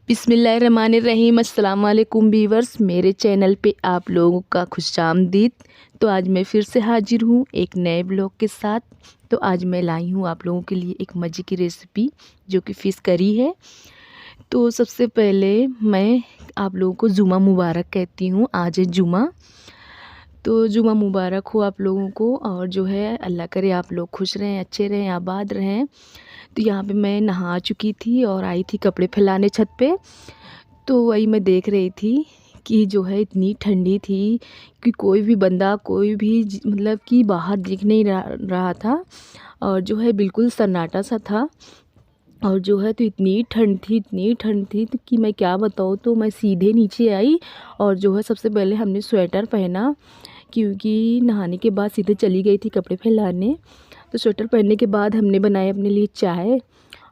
बिस्मिल्लाहिर्रहमानिर्रहीम। अस्सलाम वालेकुम वीवर्स, मेरे चैनल पे आप लोगों का खुशामदीद। तो आज मैं फिर से हाजिर हूँ एक नए ब्लॉग के साथ। तो आज मैं लाई हूँ आप लोगों के लिए एक मज़े की रेसिपी जो कि फ़िश करी है। तो सबसे पहले मैं आप लोगों को जुमा मुबारक कहती हूँ। आज है जुमा, तो जुमा मुबारक हो आप लोगों को। और जो है अल्लाह करे आप लोग खुश रहें, अच्छे रहें, आबाद रहें। तो यहाँ पे मैं नहा चुकी थी और आई थी कपड़े फैलाने छत पे। तो वही मैं देख रही थी कि जो है इतनी ठंडी थी कि कोई भी बंदा कोई भी मतलब कि बाहर दिख नहीं रहा था। और जो है बिल्कुल सन्नाटा सा था। और जो है तो इतनी ठंड थी, इतनी ठंड थी तो कि मैं क्या बताऊँ। तो मैं सीधे नीचे आई और जो है सबसे पहले हमने स्वेटर पहना, क्योंकि नहाने के बाद सीधे चली गई थी कपड़े फैलाने। तो स्वेटर पहनने के बाद हमने बनाए अपने लिए चाय,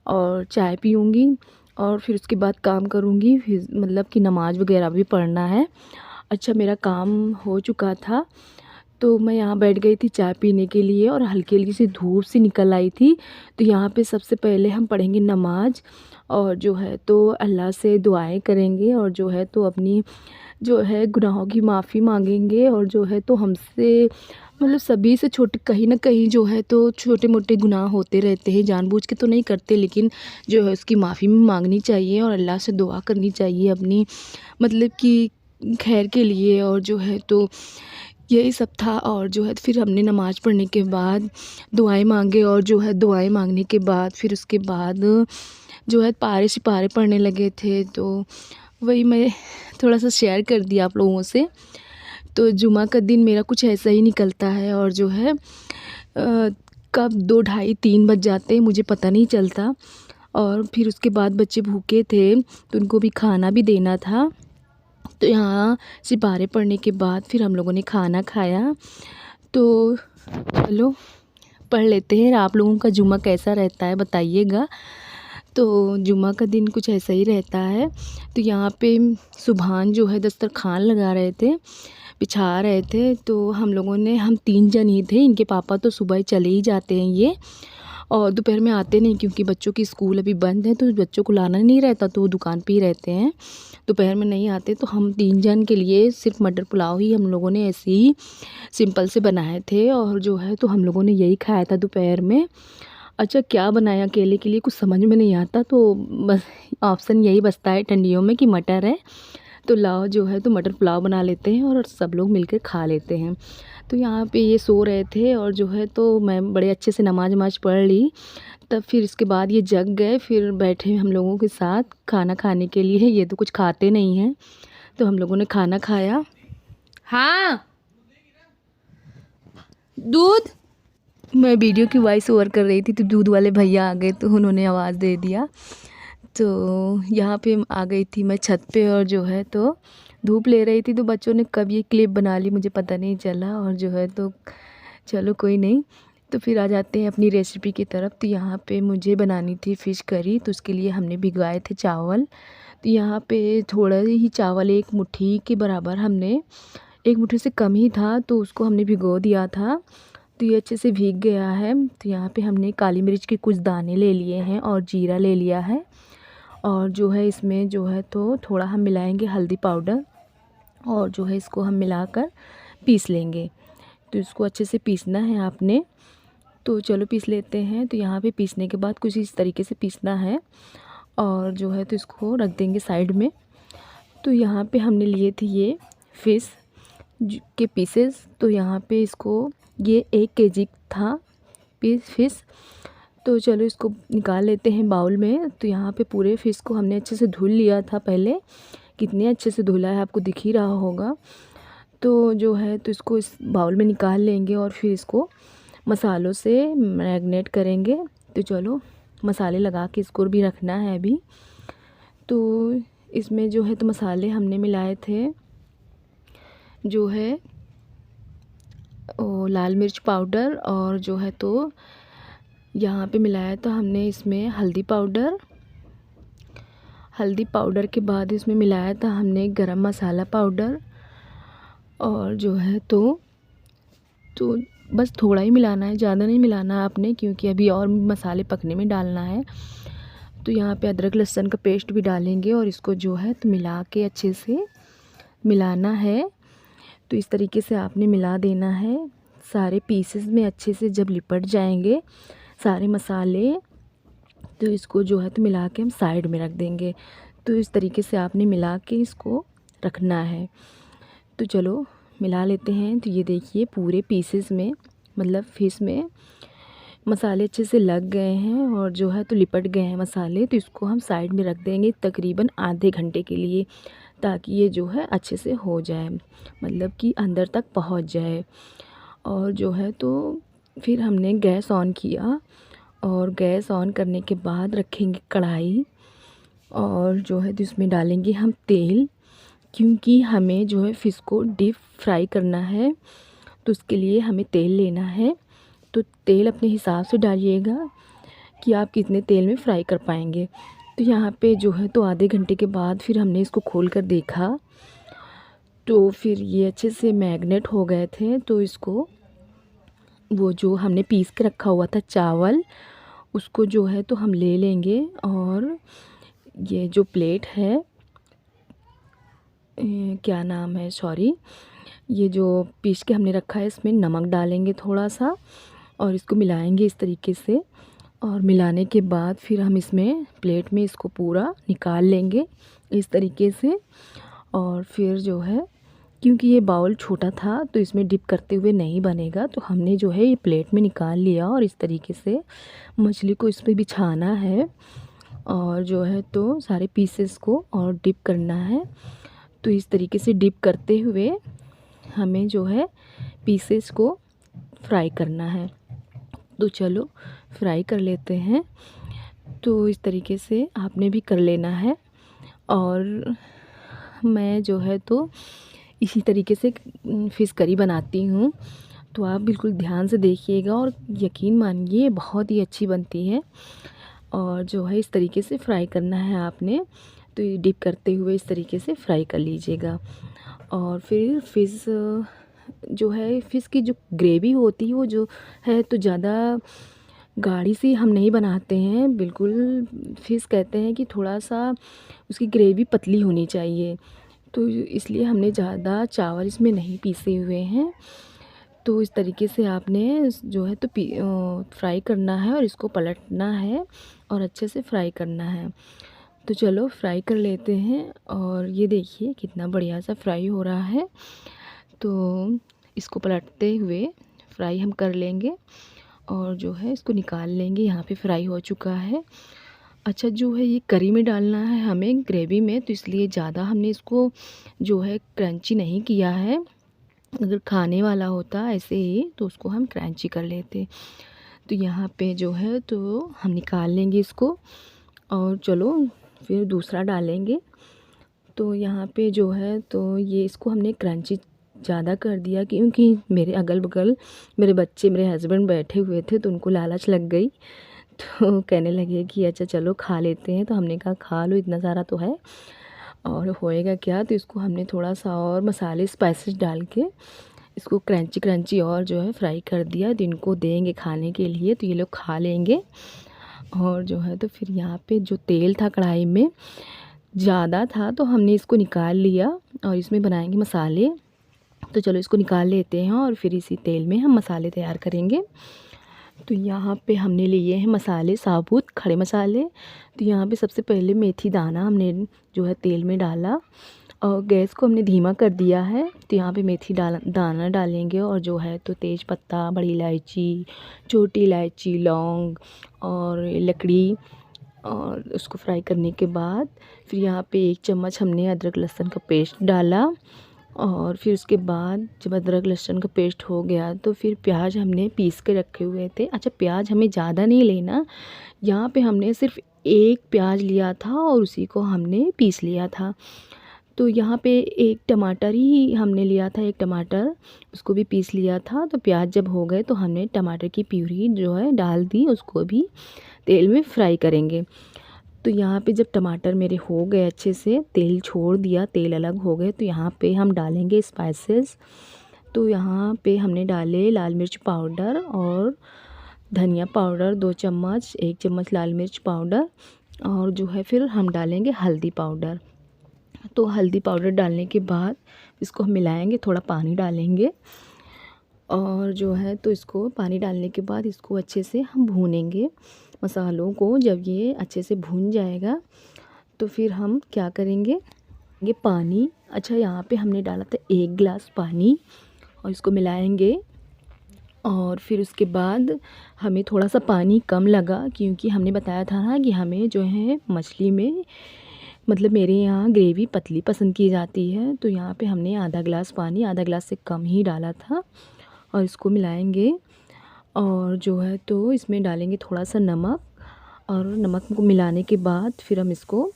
और चाय पीऊँगी और फिर उसके बाद काम करूँगी। फिर मतलब कि नमाज़ वगैरह भी पढ़ना है। अच्छा, मेरा काम हो चुका था तो मैं यहाँ बैठ गई थी चाय पीने के लिए, और हल्की हल्की सी धूप सी निकल आई थी। तो यहाँ पे सबसे पहले हम पढ़ेंगे नमाज, और जो है तो अल्लाह से दुआएं करेंगे, और जो है तो अपनी जो है गुनाहों की माफ़ी मांगेंगे। और जो है तो हमसे मतलब सभी से छोटे कहीं ना कहीं जो है तो छोटे मोटे गुनाह होते रहते हैं, जानबूझ के तो नहीं करते, लेकिन जो है उसकी माफ़ी मांगनी चाहिए और अल्लाह से दुआ करनी चाहिए अपनी मतलब कि खैर के लिए। और जो है तो यही सब था। और जो है फिर हमने नमाज़ पढ़ने के बाद दुआएं मांगे, और जो है दुआएं मांगने के बाद फिर उसके बाद जो है पारे सिपारे पढ़ने लगे थे। तो वही मैं थोड़ा सा शेयर कर दिया आप लोगों से। तो जुमा का दिन मेरा कुछ ऐसा ही निकलता है, और जो है कब 2 ढाई 3 बज जाते हैं मुझे पता नहीं चलता। और फिर उसके बाद बच्चे भूखे थे तो उनको भी खाना भी देना था। तो यहाँ सिपारे पढ़ने के बाद फिर हम लोगों ने खाना खाया। तो चलो पढ़ लेते हैं। आप लोगों का जुमा कैसा रहता है बताइएगा। तो जुमा का दिन कुछ ऐसा ही रहता है। तो यहाँ पे सुबहान जो है दस्तरखान लगा रहे थे, बिछा रहे थे। तो हम 3 जन ही थे, इनके पापा तो सुबह ही चले ही जाते हैं ये, और दोपहर में आते नहीं क्योंकि बच्चों की स्कूल अभी बंद है, तो बच्चों को लाना नहीं रहता, तो वो दुकान पे ही रहते हैं, दोपहर में नहीं आते। तो हम 3 जन के लिए सिर्फ मटर पुलाव ही हम लोगों ने ऐसे ही सिंपल से बनाए थे। और जो है तो हम लोगों ने यही खाया था दोपहर में। अच्छा, क्या बनाया अकेले के लिए कुछ समझ में नहीं आता, तो बस ऑप्शन यही बचता है ठंडियों में कि मटर है, तो लाओ जो है तो मटर पुलाव बना लेते हैं और सब लोग मिलकर खा लेते हैं। तो यहाँ पे ये सो रहे थे, और जो है तो मैं बड़े अच्छे से नमाज वमाज पढ़ ली। तब फिर इसके बाद ये जग गए, फिर बैठे हम लोगों के साथ खाना खाने के लिए। ये तो कुछ खाते नहीं हैं, तो हम लोगों ने खाना खाया। हाँ, दूध। मैं वीडियो की वॉइस ओवर कर रही थी तो दूध वाले भैया आ गए, तो उन्होंने आवाज़ दे दिया। तो यहाँ पे आ गई थी मैं छत पे, और जो है तो धूप ले रही थी, तो बच्चों ने कब ये क्लिप बना ली मुझे पता नहीं चला। और जो है तो चलो कोई नहीं। तो फिर आ जाते हैं अपनी रेसिपी की तरफ। तो यहाँ पे मुझे बनानी थी फ़िश करी, तो उसके लिए हमने भिगवाए थे चावल। तो यहाँ पे थोड़ा ही चावल, एक मुट्ठी के बराबर, हमने एक मुट्ठी से कम ही था, तो उसको हमने भिगो दिया था। तो ये अच्छे से भीग गया है। तो यहाँ पे हमने काली मिर्च के कुछ दाने ले लिए हैं और जीरा ले लिया है। और जो है इसमें जो है तो थोड़ा हम मिलाएंगे हल्दी पाउडर, और जो है इसको हम मिलाकर पीस लेंगे। तो इसको अच्छे से पीसना है आपने। तो चलो पीस लेते हैं। तो यहाँ पे पीसने के बाद कुछ इस तरीके से पीसना है, और जो है तो इसको रख देंगे साइड में। तो यहाँ पे हमने लिए थे ये फ़िश के पीसेस। तो यहाँ पे इसको ये 1 केजी था फ़िश। तो चलो इसको निकाल लेते हैं बाउल में। तो यहाँ पे पूरे फ़िश को हमने अच्छे से धुल लिया था पहले। कितने अच्छे से धुला है आपको दिख ही रहा होगा। तो जो है तो इसको इस बाउल में निकाल लेंगे, और फिर इसको मसालों से मैरिनेट करेंगे। तो चलो मसाले लगा के इसको भी रखना है अभी। तो इसमें जो है तो मसाले हमने मिलाए थे, जो है लाल मिर्च पाउडर, और जो है तो यहाँ पे मिलाया था हमने इसमें हल्दी पाउडर के बाद इसमें मिलाया था हमने गरम मसाला पाउडर। और जो है तो बस थोड़ा ही मिलाना है, ज़्यादा नहीं मिलाना है आपने, क्योंकि अभी और मसाले पकने में डालना है। तो यहाँ पे अदरक लहसुन का पेस्ट भी डालेंगे और इसको जो है तो मिला के अच्छे से मिलाना है। तो इस तरीके से आपने मिला देना है सारे पीसेस में अच्छे से। जब लिपट जाएंगे सारे मसाले तो इसको जो है तो मिला के हम साइड में रख देंगे। तो इस तरीके से आपने मिला के इसको रखना है। तो चलो मिला लेते हैं। तो ये देखिए पूरे पीसेस में मतलब फ़िश में मसाले अच्छे से लग गए हैं और जो है तो लिपट गए हैं मसाले। तो इसको हम साइड में रख देंगे तकरीबन आधे घंटे के लिए, ताकि ये जो है अच्छे से हो जाए, मतलब कि अंदर तक पहुंच जाए। और जो है तो फिर हमने गैस ऑन किया और गैस ऑन करने के बाद रखेंगे कढ़ाई और जो है तो इसमें डालेंगे हम तेल, क्योंकि हमें जो है फ़िश को डीप फ्राई करना है। तो उसके लिए हमें तेल लेना है। तो तेल अपने हिसाब से डालिएगा कि आप कितने तेल में फ्राई कर पाएंगे। तो यहाँ पे जो है तो आधे घंटे के बाद फिर हमने इसको खोल कर देखा तो फिर ये अच्छे से मैग्नेट हो गए थे। तो इसको वो जो हमने पीस के रखा हुआ था चावल, उसको जो है तो हम ले लेंगे और ये जो प्लेट है क्या नाम है, सॉरी, ये जो पीस के हमने रखा है इसमें नमक डालेंगे थोड़ा सा और इसको मिलाएंगे इस तरीके से। और मिलाने के बाद फिर हम इसमें प्लेट में इसको पूरा निकाल लेंगे इस तरीके से। और फिर जो है क्योंकि ये बाउल छोटा था तो इसमें डिप करते हुए नहीं बनेगा, तो हमने जो है ये प्लेट में निकाल लिया और इस तरीके से मछली को इस पर बिछाना है और जो है तो सारे पीसेस को और डिप करना है। तो इस तरीके से डिप करते हुए हमें जो है पीसेस को फ्राई करना है। तो चलो फ्राई कर लेते हैं। तो इस तरीके से आपने भी कर लेना है। और मैं जो है तो इसी तरीके से फ़िश करी बनाती हूँ, तो आप बिल्कुल ध्यान से देखिएगा और यकीन मानिए बहुत ही अच्छी बनती है। और जो है इस तरीके से फ्राई करना है आपने। तो ये डिप करते हुए इस तरीके से फ्राई कर लीजिएगा। और फिर फ़िश जो है फ़िश की जो ग्रेवी होती है वो जो है तो ज़्यादा गाढ़ी सी हम नहीं बनाते हैं, बिल्कुल फ़िश कहते हैं कि थोड़ा सा उसकी ग्रेवी पतली होनी चाहिए। तो इसलिए हमने ज़्यादा चावल इसमें नहीं पीसे हुए हैं। तो इस तरीके से आपने जो है तो फ्राई करना है और इसको पलटना है और अच्छे से फ्राई करना है। तो चलो फ्राई कर लेते हैं। और ये देखिए कितना बढ़िया सा फ्राई हो रहा है। तो इसको पलटते हुए फ्राई हम कर लेंगे और जो है इसको निकाल लेंगे। यहाँ पे फ्राई हो चुका है। अच्छा, जो है ये करी में डालना है हमें ग्रेवी में, तो इसलिए ज़्यादा हमने इसको जो है क्रंची नहीं किया है। अगर खाने वाला होता ऐसे ही तो उसको हम क्रंची कर लेते। तो यहाँ पे जो है तो हम निकाल लेंगे इसको और चलो फिर दूसरा डालेंगे। तो यहाँ पे जो है तो ये इसको हमने क्रंची ज़्यादा कर दिया क्योंकि मेरे अगल बगल मेरे बच्चे मेरे हस्बैंड बैठे हुए थे तो उनको लालच लग गई। तो कहने लगे कि अच्छा चलो खा लेते हैं। तो हमने कहा खा लो, इतना सारा तो है और होएगा क्या। तो इसको हमने थोड़ा सा और मसाले स्पाइसेस डाल के इसको क्रंची क्रंची और जो है फ्राई कर दिया। तो इनको देंगे खाने के लिए, तो ये लोग खा लेंगे। और जो है तो फिर यहाँ पे जो तेल था कढ़ाई में ज़्यादा था तो हमने इसको निकाल लिया और इसमें बनाएंगे मसाले। तो चलो इसको निकाल लेते हैं और फिर इसी तेल में हम मसाले तैयार करेंगे। तो यहाँ पे हमने लिए हैं मसाले, साबुत खड़े मसाले। तो यहाँ पे सबसे पहले मेथी दाना हमने जो है तेल में डाला और गैस को हमने धीमा कर दिया है। तो यहाँ पे मेथी दाना डालेंगे और जो है तो तेज पत्ता, बड़ी इलायची, छोटी इलायची, लौंग और लकड़ी। और उसको फ्राई करने के बाद फिर यहाँ पे 1 चम्मच हमने अदरक लहसुन का पेस्ट डाला। और फिर उसके बाद जब अदरक लहसुन का पेस्ट हो गया तो फिर प्याज हमने पीस के रखे हुए थे। अच्छा, प्याज हमें ज़्यादा नहीं लेना, यहाँ पे हमने सिर्फ 1 प्याज लिया था और उसी को हमने पीस लिया था। तो यहाँ पे 1 टमाटर ही हमने लिया था, 1 टमाटर उसको भी पीस लिया था। तो प्याज जब हो गए तो हमने टमाटर की प्यूरी जो है डाल दी, उसको भी तेल में फ्राई करेंगे। तो यहाँ पे जब टमाटर मेरे हो गए अच्छे से, तेल छोड़ दिया, तेल अलग हो गए, तो यहाँ पे हम डालेंगे स्पाइसेस। तो यहाँ पे हमने डाले लाल मिर्च पाउडर और धनिया पाउडर 2 चम्मच, 1 चम्मच लाल मिर्च पाउडर और जो है फिर हम डालेंगे हल्दी पाउडर। तो हल्दी पाउडर डालने के बाद इसको हम मिलाएंगे, थोड़ा पानी डालेंगे और जो है तो इसको पानी डालने के बाद इसको अच्छे से हम भूनेंगे मसालों को। जब ये अच्छे से भून जाएगा तो फिर हम क्या करेंगे, ये पानी, अच्छा यहाँ पे हमने डाला था 1 गिलास पानी और इसको मिलाएंगे। और फिर उसके बाद हमें थोड़ा सा पानी कम लगा क्योंकि हमने बताया था ना कि हमें जो है मछली में मतलब मेरे यहाँ ग्रेवी पतली पसंद की जाती है, तो यहाँ पे हमने आधा गिलास पानी, आधा गिलास से कम ही डाला था। और इसको मिलाएंगे और जो है तो इसमें डालेंगे थोड़ा सा नमक और नमक को मिलाने के बाद फिर हम इसको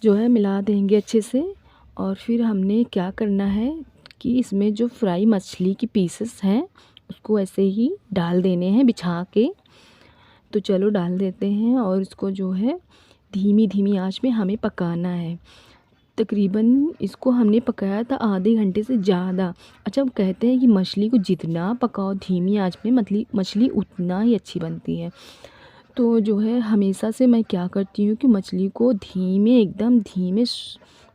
जो है मिला देंगे अच्छे से। और फिर हमने क्या करना है कि इसमें जो फ्राई मछली की पीसेस हैं उसको ऐसे ही डाल देने हैं बिछा के। तो चलो डाल देते हैं और इसको जो है धीमी धीमी आंच में हमें पकाना है। तकरीबन इसको हमने पकाया था आधे घंटे से ज़्यादा। अच्छा, कहते हैं कि मछली को जितना पकाओ धीमी आंच में मछली उतना ही अच्छी बनती है। तो जो है हमेशा से मैं क्या करती हूँ कि मछली को एकदम धीमे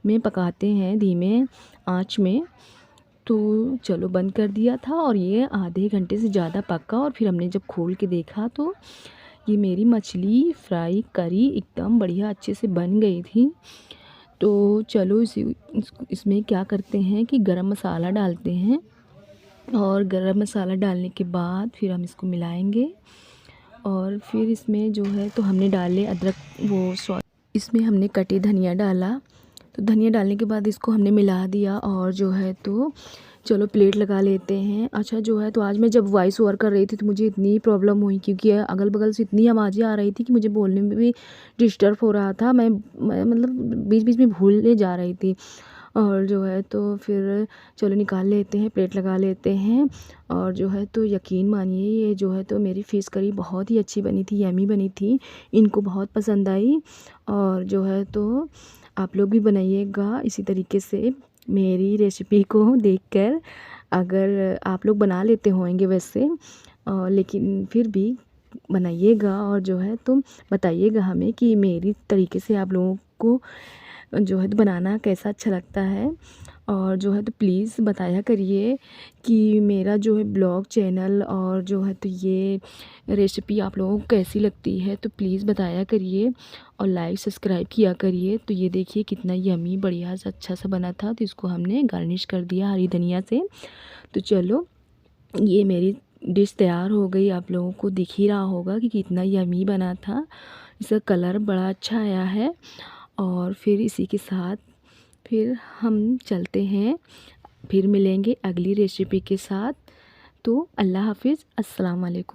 में पकाते हैं, धीमे आंच में। तो चलो बंद कर दिया था और ये आधे घंटे से ज़्यादा पका और फिर हमने जब खोल के देखा तो ये मेरी मछली फ्राई करी एकदम बढ़िया अच्छे से बन गई थी। तो चलो इसमें क्या करते हैं कि गरम मसाला डालते हैं और गरम मसाला डालने के बाद फिर हम इसको मिलाएंगे। और फिर इसमें जो है तो हमने डाले अदरक, इसमें हमने कटी धनिया डाला। तो धनिया डालने के बाद इसको हमने मिला दिया और जो है तो चलो प्लेट लगा लेते हैं। अच्छा, जो है तो आज मैं जब वॉइस ओवर कर रही थी तो मुझे इतनी प्रॉब्लम हुई क्योंकि अगल बगल से इतनी आवाज़ें आ रही थी कि मुझे बोलने में भी डिस्टर्ब हो रहा था। मैं मतलब बीच बीच में भूलने जा रही थी। और जो है तो फिर चलो निकाल लेते हैं, प्लेट लगा लेते हैं। और जो है तो यकीन मानिए ये जो है तो मेरी फ़िश करी बहुत ही अच्छी बनी थी, यम्मी बनी थी, इनको बहुत पसंद आई। और जो है तो आप लोग भी बनाइएगा इसी तरीके से मेरी रेसिपी को देखकर। अगर आप लोग बना लेते होंगे वैसे, लेकिन फिर भी बनाइएगा और जो है तो बताइएगा हमें कि मेरी तरीके से आप लोगों को जो है तो बनाना कैसा अच्छा लगता है। और जो है तो प्लीज़ बताया करिए कि मेरा जो है ब्लॉग चैनल और जो है तो ये रेसिपी आप लोगों को कैसी लगती है, तो प्लीज़ बताया करिए और लाइक सब्सक्राइब किया करिए। तो ये देखिए कितना यम्मी बढ़िया सा अच्छा सा बना था। तो इसको हमने गार्निश कर दिया हरी धनिया से। तो चलो ये मेरी डिश तैयार हो गई। आप लोगों को दिख ही रहा होगा कि कितना यम्मी बना था, इसका कलर बड़ा अच्छा आया है। और फिर इसी के साथ फिर हम चलते हैं, फिर मिलेंगे अगली रेसिपी के साथ। तो अल्लाह हाफिज़, अस्सलाम वालेकुम।